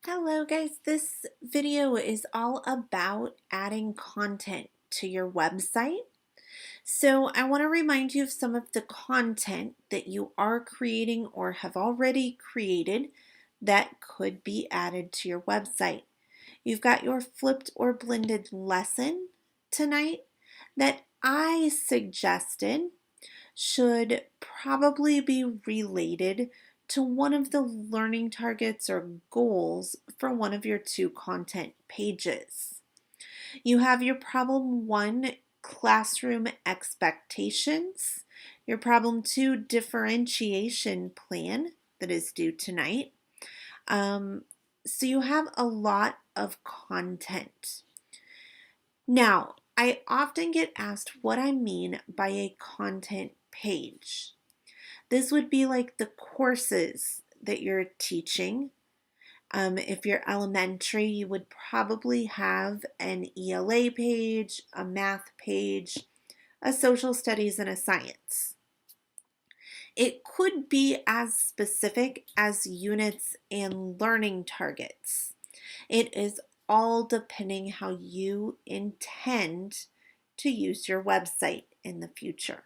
Hello guys, this video is all about adding content to your website. So I want to remind you of some of the content that you are creating or have already created that could be added to your website. You've got your flipped or blended lesson tonight that I suggested should probably be related to one of the learning targets or goals for one of your two content pages. You have your problem 1 classroom expectations, your problem 2 differentiation plan that is due tonight. So you have a lot of content. Now, I often get asked what I mean by a content page. This would be like the courses that you're teaching. If you're elementary, you would probably have an ELA page, a math page, a social studies, and a science. It could be as specific as units and learning targets. It is all depending how you intend to use your website in the future.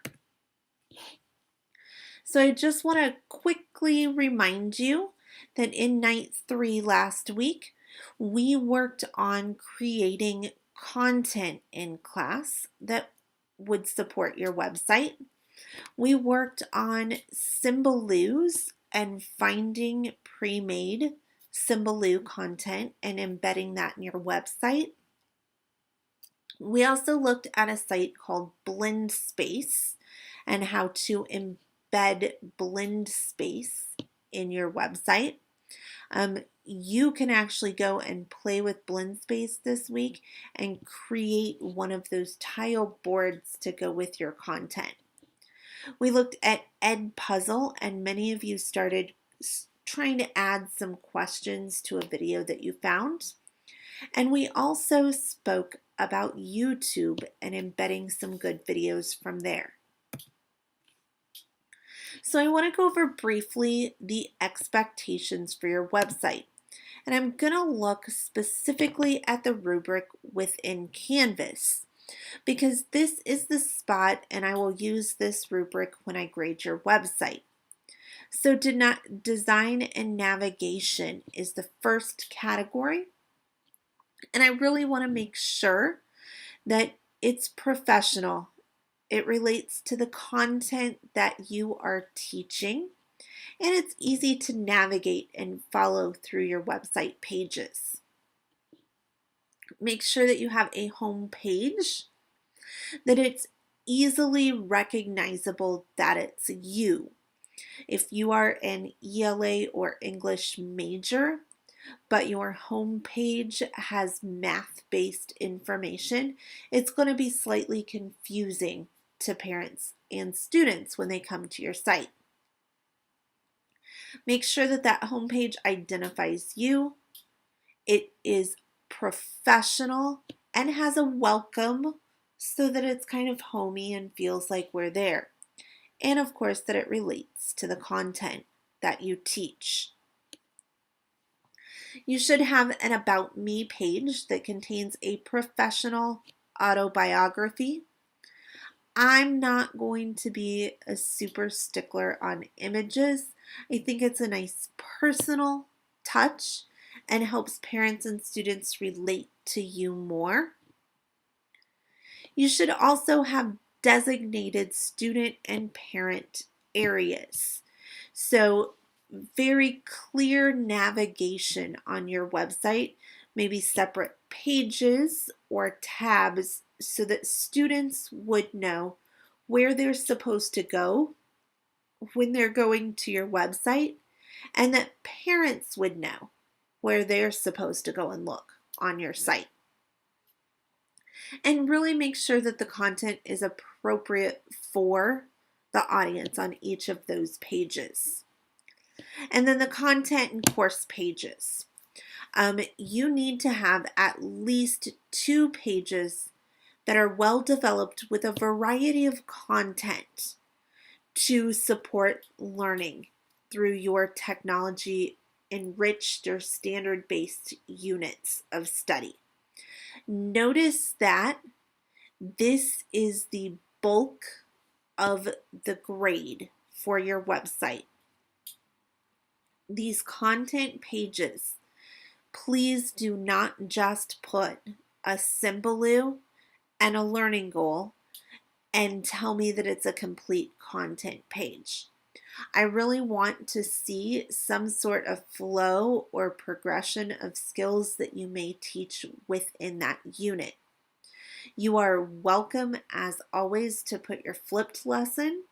So I just want to quickly remind you that in night 3 last week, we worked on creating content in class that would support your website. We worked on Symbaloo's and finding pre-made Symbaloo content and embedding that in your website. We also looked at a site called BlendSpace and how to embed BlendSpace in your website. You can actually go and play with BlendSpace this week and create one of those tile boards to go with your content. We looked at Edpuzzle, and many of you started trying to add some questions to a video that you found. And we also spoke about YouTube and embedding some good videos from there. So I want to go over briefly the expectations for your website. And I'm going to look specifically at the rubric within Canvas because this is the spot and I will use this rubric when I grade your website. So design and navigation is the first category. And I really want to make sure that it's professional. It relates to the content that you are teaching, and it's easy to navigate and follow through your website pages. Make sure that you have a home page, that it's easily recognizable that it's you. If you are an ELA or English major, but your home page has math-based information, it's going to be slightly confusing to parents and students when they come to your site. Make sure that that homepage identifies you. It is professional and has a welcome so that it's kind of homey and feels like we're there. And of course that it relates to the content that you teach. You should have an About Me page that contains a professional autobiography. I'm not going to be a super stickler on images. I think it's a nice personal touch and helps parents and students relate to you more. You should also have designated student and parent areas. So very clear navigation on your website, maybe separate pages or tabs so that students would know where they're supposed to go when they're going to your website, and that parents would know where they're supposed to go and look on your site. And really make sure that the content is appropriate for the audience on each of those pages. And then the content and course pages. You need to have at least 2 pages that are well developed with a variety of content to support learning through your technology enriched or standard-based units of study. Notice that this is the bulk of the grade for your website. These content pages, please do not just put a Symbaloo and a learning goal and tell me that it's a complete content page. I really want to see some sort of flow or progression of skills that you may teach within that unit. You are welcome, as always, to put your flipped lesson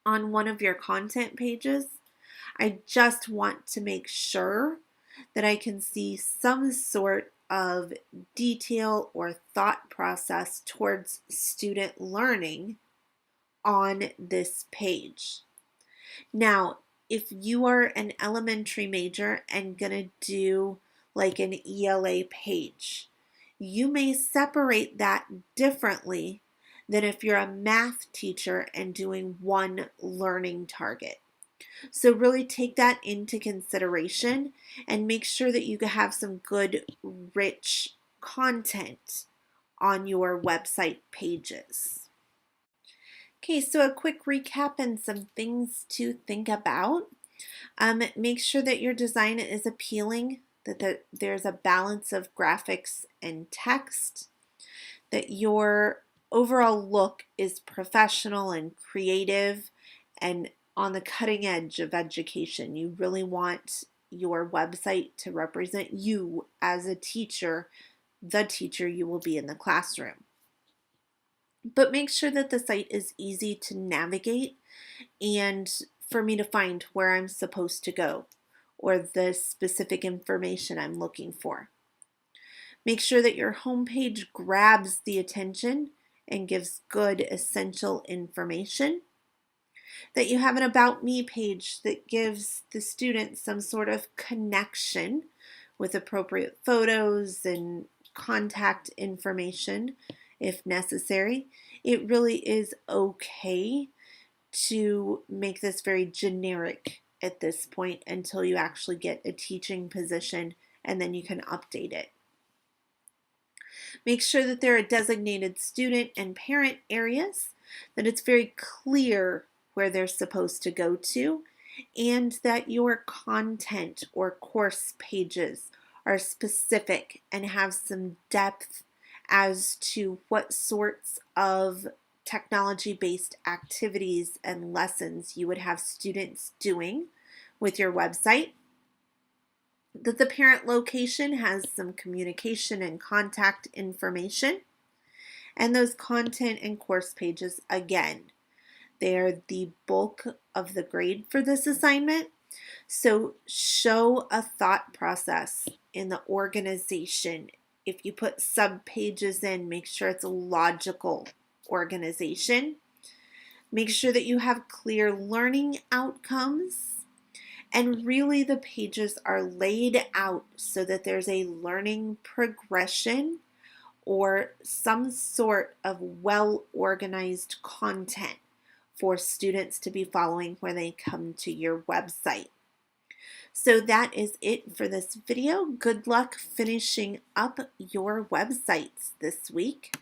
on one of your content pages. I just want to make sure that I can see some sort of detail or thought process towards student learning on this page. Now, if you are an elementary major and gonna do like an ELA page, you may separate that differently than if you're a math teacher and doing one learning target. So really take that into consideration and make sure that you have some good, rich content on your website pages. Okay, so a quick recap and some things to think about. Make sure that your design is appealing, that there's a balance of graphics and text, that your overall look is professional and creative and on the cutting edge of education. You really want your website to represent you as a teacher, the teacher you will be in the classroom. But make sure that the site is easy to navigate and for me to find where I'm supposed to go or the specific information I'm looking for. Make sure that your homepage grabs the attention and gives good essential information. That you have an About Me page that gives the student some sort of connection with appropriate photos and contact information if necessary. It really is okay to make this very generic at this point until you actually get a teaching position, and then you can update it. Make sure that there are designated student and parent areas, that it's very clear where they're supposed to go to, and that your content or course pages are specific and have some depth as to what sorts of technology-based activities and lessons you would have students doing with your website. That the parent location has some communication and contact information. And those content and course pages, again, they're the bulk of the grade for this assignment. So show a thought process in the organization. If you put sub-pages in, make sure it's a logical organization. Make sure that you have clear learning outcomes. And really the pages are laid out so that there's a learning progression or some sort of well-organized content for students to be following when they come to your website. So that is it for this video. Good luck finishing up your websites this week.